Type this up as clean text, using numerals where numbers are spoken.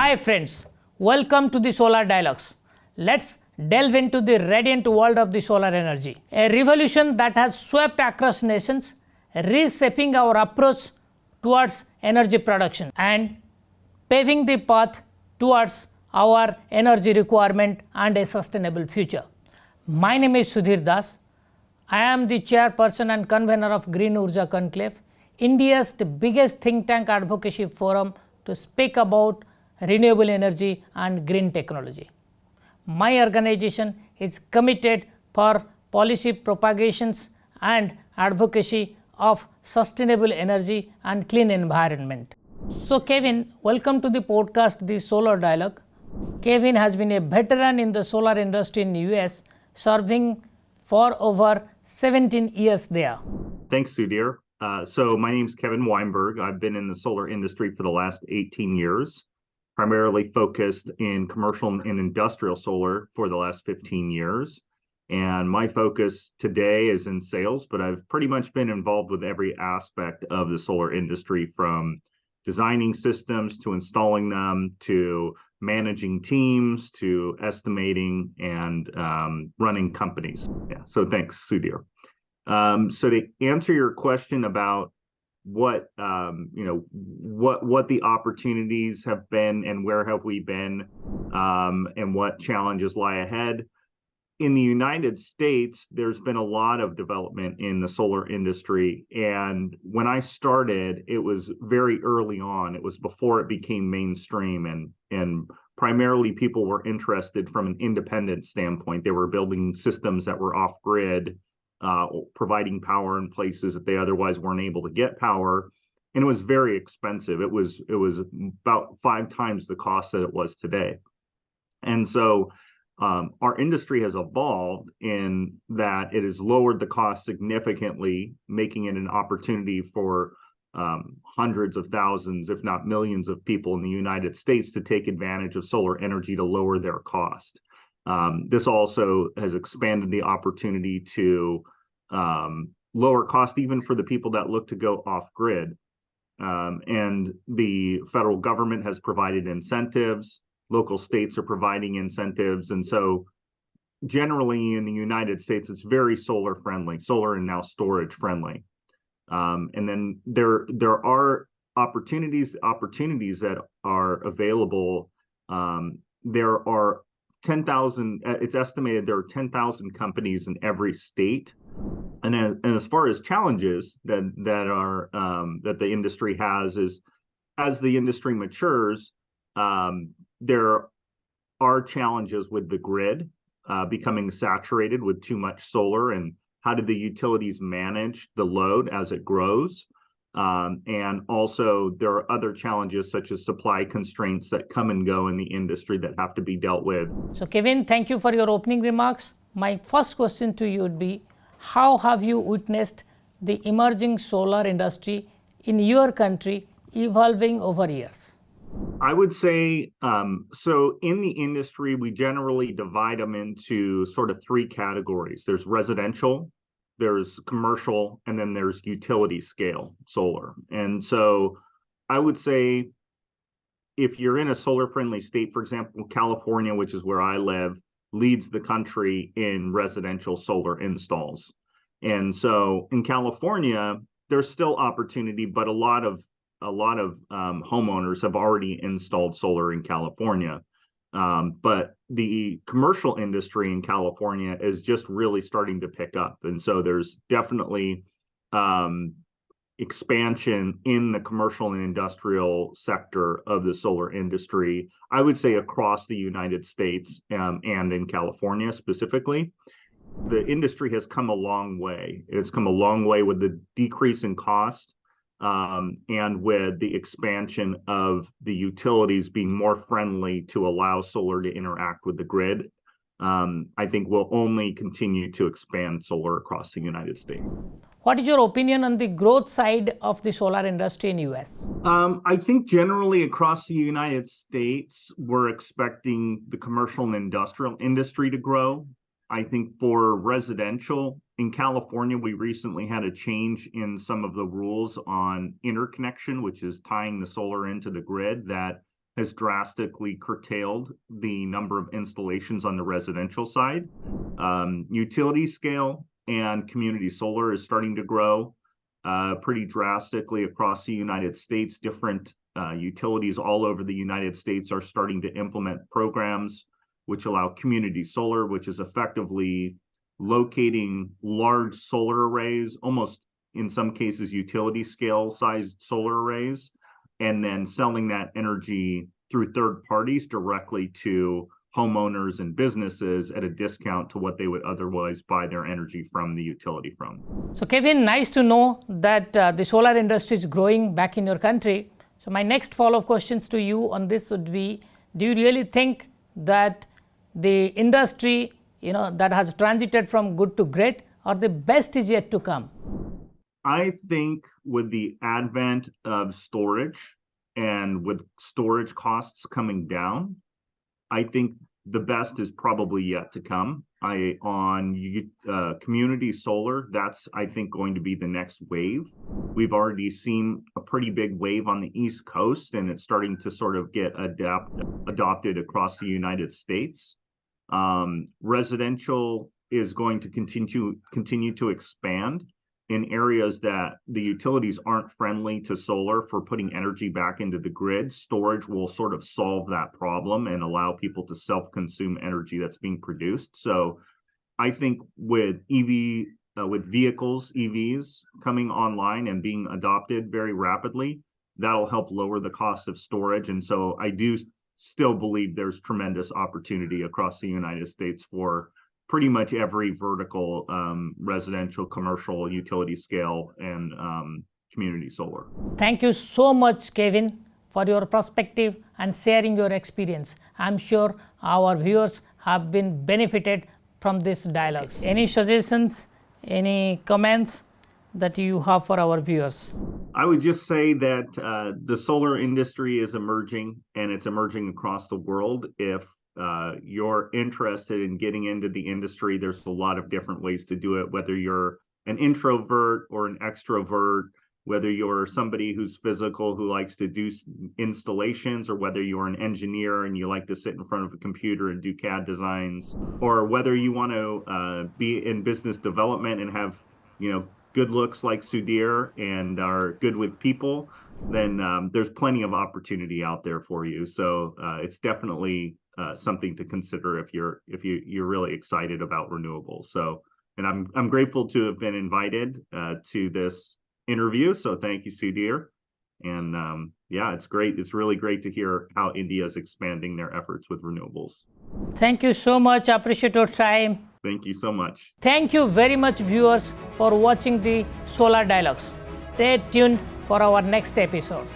Hi friends, welcome to the Solar Dialogues. Let's delve into the radiant world of the solar energy, a revolution that has swept across nations, reshaping our approach towards energy production and paving the path towards our energy requirement and a sustainable future. My name is Sudhir Dash. I am the chairperson and convener of Green Urja Conclave, India's biggest think tank advocacy forum to speak about renewable energy and green technology. My organization is committed for policy propagations and advocacy of sustainable energy and clean environment. So Kevin, welcome to the podcast, The Solar Dialogue. Kevin has been a veteran in the solar industry in the US, serving for over 17 years there. Thanks, Sudhir. So my name is Kevin Weinberg. I've been in the solar industry for the last 18 years, primarily focused in commercial and industrial solar for the last 15 years. And my focus today is in sales, but I've pretty much been involved with every aspect of the solar industry, from designing systems to installing them to managing teams to estimating and running companies. Yeah. So thanks, Sudhir. So to answer your question about what the opportunities have been and where have we been, and what challenges lie ahead. In the United States, there's been a lot of development in the solar industry. And when I started, it was very early on. It was before it became mainstream, and primarily people were interested from an independent standpoint. They were building systems that were off-grid, providing power in places that they otherwise weren't able to get power. And it was very expensive. It was about 5 times the cost that it was today. And so our industry has evolved in that it has lowered the cost significantly, making it an opportunity for hundreds of thousands, if not millions of people in the United States to take advantage of solar energy to lower their cost. This also has expanded the opportunity to lower cost even for the people that look to go off grid. And the federal government has provided incentives. Local states are providing incentives. And so generally in the United States, it's very solar friendly, solar and now storage friendly. And then there are opportunities that are available. There are 10,000, it's estimated there are 10,000 companies in every state. And as far as challenges that the industry has, is as the industry matures, there are challenges with the grid becoming saturated with too much solar, and how do the utilities manage the load as it grows? And also there are other challenges such as supply constraints that come and go in the industry that have to be dealt with. So Kevin, thank you for your opening remarks. My first question to you would be, how have you witnessed the emerging solar industry in your country evolving over years? I would say, so in the industry, we generally divide them into sort of 3 categories. There's residential, there's commercial, and then there's utility scale solar. And so I would say if you're in a solar friendly state, for example, California, which is where I live, leads the country in residential solar installs. And so in California, there's still opportunity, but a lot of homeowners have already installed solar in California. But the commercial industry in California is just really starting to pick up. And so there's definitely expansion in the commercial and industrial sector of the solar industry, I would say across the United States and in California specifically. The industry has come a long way. It's come a long way with the decrease in cost, and with the expansion of the utilities being more friendly to allow solar to interact with the grid. I think we'll only continue to expand solar across the United States. What is your opinion on the growth side of the solar industry in US? I think generally across the United States, we're expecting the commercial and industrial industry to grow. I think for residential, in California, we recently had a change in some of the rules on interconnection, which is tying the solar into the grid, that has drastically curtailed the number of installations on the residential side. Utility scale and community solar is starting to grow pretty drastically across the United States. Different utilities all over the United States are starting to implement programs which allow community solar, which is effectively locating large solar arrays, almost in some cases utility scale sized solar arrays, and then selling that energy through third parties directly to homeowners and businesses at a discount to what they would otherwise buy their energy from the utility from. So Kevin, nice to know that the solar industry is growing back in your country. So my next follow-up questions to you on this would be, do you really think that the industry that has transited from good to great, or the best is yet to come? I think with the advent of storage and with storage costs coming down, I think the best is probably yet to come. Community solar, that's, I think, going to be the next wave. We've already seen a pretty big wave on the East Coast, and it's starting to sort of get adopted across the United States. Residential is going to continue to expand in areas that the utilities aren't friendly to solar for putting energy back into the grid. Storage will sort of solve that problem and allow people to self-consume energy that's being produced. So I think with vehicles, EVs coming online and being adopted very rapidly, that'll help lower the cost of storage. And so I do still believe there's tremendous opportunity across the United States for pretty much every vertical, residential, commercial, utility scale, and community solar. Thank you so much, Kevin, for your perspective and sharing your experience. I'm sure our viewers have been benefited from this dialogue. Any suggestions, any comments that you have for our viewers? I would just say that the solar industry is emerging, and it's emerging across the world. If you're interested in getting into the industry, there's a lot of different ways to do it, whether you're an introvert or an extrovert, whether you're somebody who's physical who likes to do installations, or whether you're an engineer and you like to sit in front of a computer and do CAD designs, or whether you want to be in business development and have good looks like Sudhir and are good with people, then there's plenty of opportunity out there for you. So it's definitely something to consider if you're really excited about renewables. So, and I'm grateful to have been invited to this interview. So thank you, Sudhir. And yeah, it's great. It's really great to hear how India is expanding their efforts with renewables. Thank you so much. Appreciate your time. Thank you so much. Thank you very much, viewers, for watching the Solar Dialogues. Stay tuned for our next episodes.